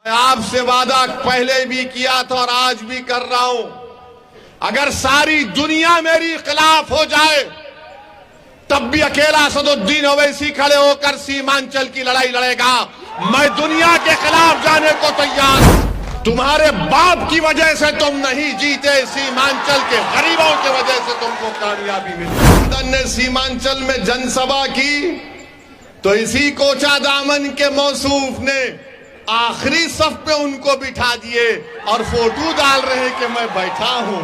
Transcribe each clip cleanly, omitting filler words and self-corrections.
आपसे वादा पहले भी किया था और आज भी कर रहा हूं, अगर सारी दुनिया मेरी खिलाफ हो जाए तब भी अकेला असदुद्दीन ओवैसी खड़े होकर सीमांचल की लड़ाई लड़ेगा। मैं दुनिया के खिलाफ जाने को तैयार हूं। तुम्हारे बाप की वजह से तुम नहीं जीते, सीमांचल के गरीबों की वजह से तुमको कामयाबी मिली। लंदन ने सीमांचल में जनसभा की तो इसी कोचा दामन के मौसूफ ने आखिरी सफ पे उनको बिठा दिए और फोटो डाल रहे कि मैं बैठा हूं।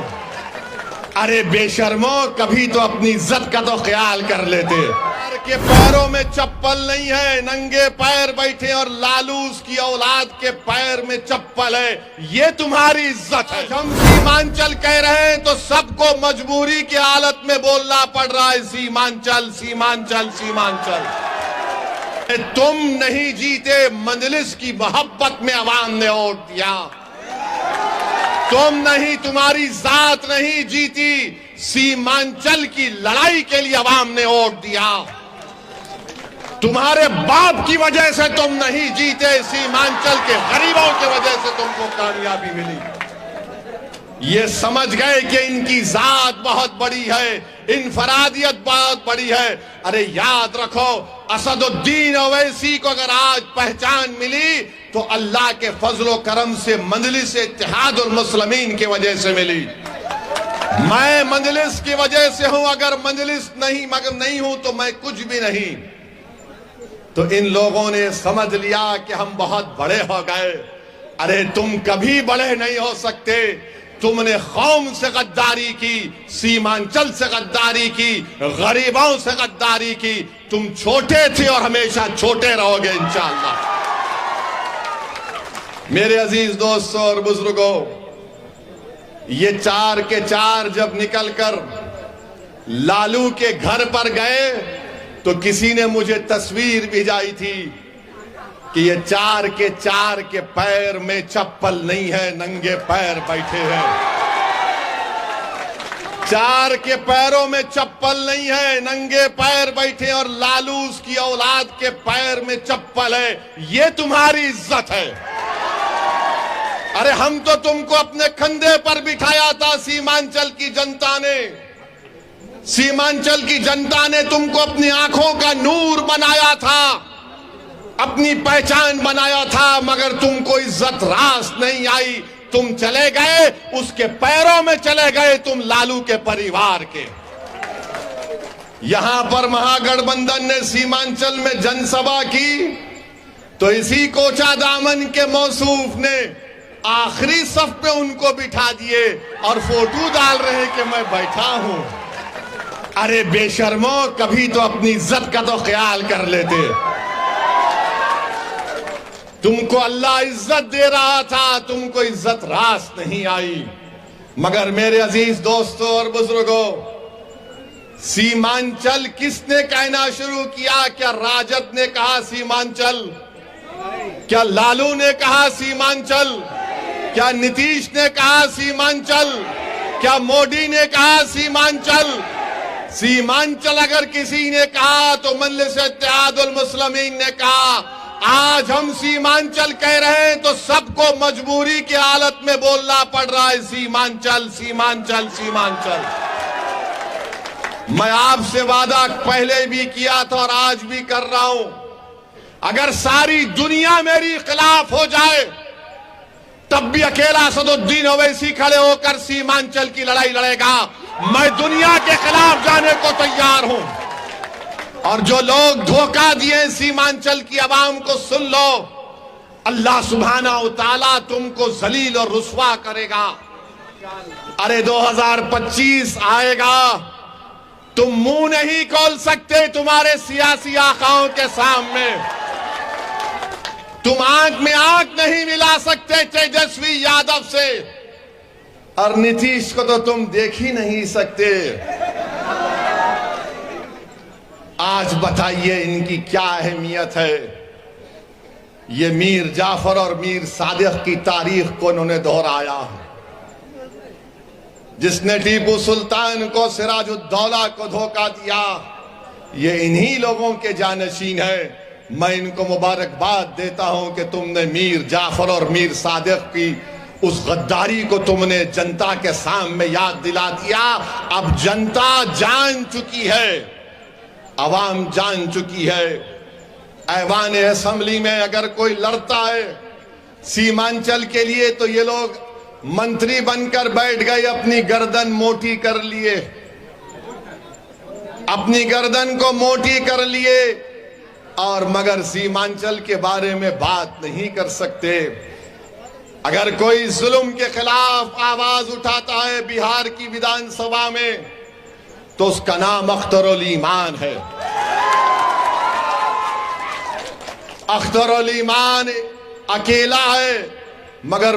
अरे बेशर्मो, कभी तो अपनी इज्जत का तो ख्याल कर लेते। के पैरों में चप्पल नहीं है, नंगे पैर बैठे, और लालूस की औलाद के पैर में चप्पल है, ये तुम्हारी इज्जत है। हम सीमांचल कह रहे हैं तो सबको मजबूरी की हालत में बोलना पड़ रहा है सीमांचल सीमांचल सीमांचल। तुम नहीं जीते, मजलिस की मोहब्बत में अवाम ने वोट दिया। तुम नहीं, तुम्हारी जात नहीं जीती, सीमांचल की लड़ाई के लिए अवाम ने वोट दिया। तुम्हारे बाप की वजह से तुम नहीं जीते, सीमांचल के गरीबों की वजह से तुमको कामयाबी मिली। ये समझ गए कि इनकी जात बहुत बड़ी है, इनफरादियत बहुत बड़ी है। अरे याद रखो, असदुद्दीन ओवैसी को अगर आज पहचान मिली तो अल्लाह के फजलो करम से मजलिस इत्तेहादुल मुस्लिमीन की वजह से मिली। मैं मजलिस की वजह से हूं, अगर मजलिस नहीं मगर नहीं हूं तो मैं कुछ भी नहीं। तो इन लोगों ने समझ लिया कि हम बहुत बड़े हो गए। अरे तुम कभी बड़े नहीं हो सकते। तुमने कौम से गद्दारी की, सीमांचल से गद्दारी की, गरीबों से गद्दारी की। तुम छोटे थे और हमेशा छोटे रहोगे इंशाअल्लाह। मेरे अजीज दोस्तों और बुजुर्गों, ये 4 के 4 जब निकलकर लालू के घर पर गए तो किसी ने मुझे तस्वीर भिजाई थी कि ये 4 के 4 के पैर में चप्पल नहीं है, नंगे पैर बैठे हैं। 4 के पैरों में चप्पल नहीं है, नंगे पैर बैठे, और लालूस की औलाद के पैर में चप्पल है, ये तुम्हारी इज्जत है। अरे हम तो तुमको अपने कंधे पर बिठाया था सीमांचल की जनता ने। सीमांचल की जनता ने तुमको अपनी आंखों का नूर बनाया था, अपनी पहचान बनाया था, मगर तुमको इज्जत रास नहीं आई। तुम चले गए, उसके पैरों में चले गए, तुम लालू के परिवार के। यहां पर महागठबंधन ने सीमांचल में जनसभा की तो इसी कोचा दामन के मौसूफ ने आखिरी सफ पे उनको बिठा दिए और फोटो डाल रहे कि मैं बैठा हूं। अरे बेशर्मो, कभी तो अपनी इज्जत का तो ख्याल कर लेते। तुमको अल्लाह इज्जत दे रहा था, तुमको इज्जत रास नहीं आई। मगर मेरे अजीज दोस्तों और बुजुर्गों, सीमांचल किसने कहना शुरू किया? क्या राजद ने कहा सीमांचल? क्या लालू ने कहा सीमांचल? क्या नीतीश ने कहा सीमांचल? क्या मोदी ने कहा सीमांचल? सीमांचल अगर किसी ने कहा तो मजलिस इत्तेहादुल मुस्लिमीन ने कहा। आज हम सीमांचल कह रहे हैं तो सबको मजबूरी की हालत में बोलना पड़ रहा है सीमांचल सीमांचल सीमांचल। मैं आपसे वादा पहले भी किया था और आज भी कर रहा हूं, अगर सारी दुनिया मेरी खिलाफ हो जाए तब भी अकेला असदुद्दीन ओवैसी खड़े होकर सीमांचल की लड़ाई लड़ेगा। मैं दुनिया के खिलाफ जाने को तैयार हूं। और जो लोग धोखा दिए सीमांचल की आवाम को, सुन लो, अल्लाह सुब्हाना व तआला तुमको जलील और रुस्वा करेगा। अरे 2025 आएगा, तुम मुंह नहीं खोल सकते तुम्हारे सियासी आकाओं के सामने। तुम आंख में आंख नहीं मिला सकते तेजस्वी यादव से, और नीतीश को तो तुम देख ही नहीं सकते। आज बताइए इनकी क्या अहमियत है। ये मीर जाफर और मीर सादिक की तारीख को इन्होंने दोहराया। जिसने टीपू सुल्तान को, सिराजुद्दौला को धोखा दिया, ये इन्हीं लोगों के जानशीन है। मैं इनको मुबारकबाद देता हूं कि तुमने मीर जाफर और मीर सादिक की उस गद्दारी को तुमने जनता के सामने याद दिला दिया। अब जनता जान चुकी है, अवाम जान चुकी है। ऐवान असेंबली में अगर कोई लड़ता है सीमांचल के लिए तो ये लोग मंत्री बनकर बैठ गए, अपनी गर्दन मोटी कर लिए, अपनी गर्दन को मोटी कर लिए, और मगर सीमांचल के बारे में बात नहीं कर सकते। अगर कोई जुल्म के खिलाफ आवाज उठाता है बिहार की विधानसभा में तो उसका नाम अख्तरुल ईमान है। अख्तरुल ईमान अकेला है मगर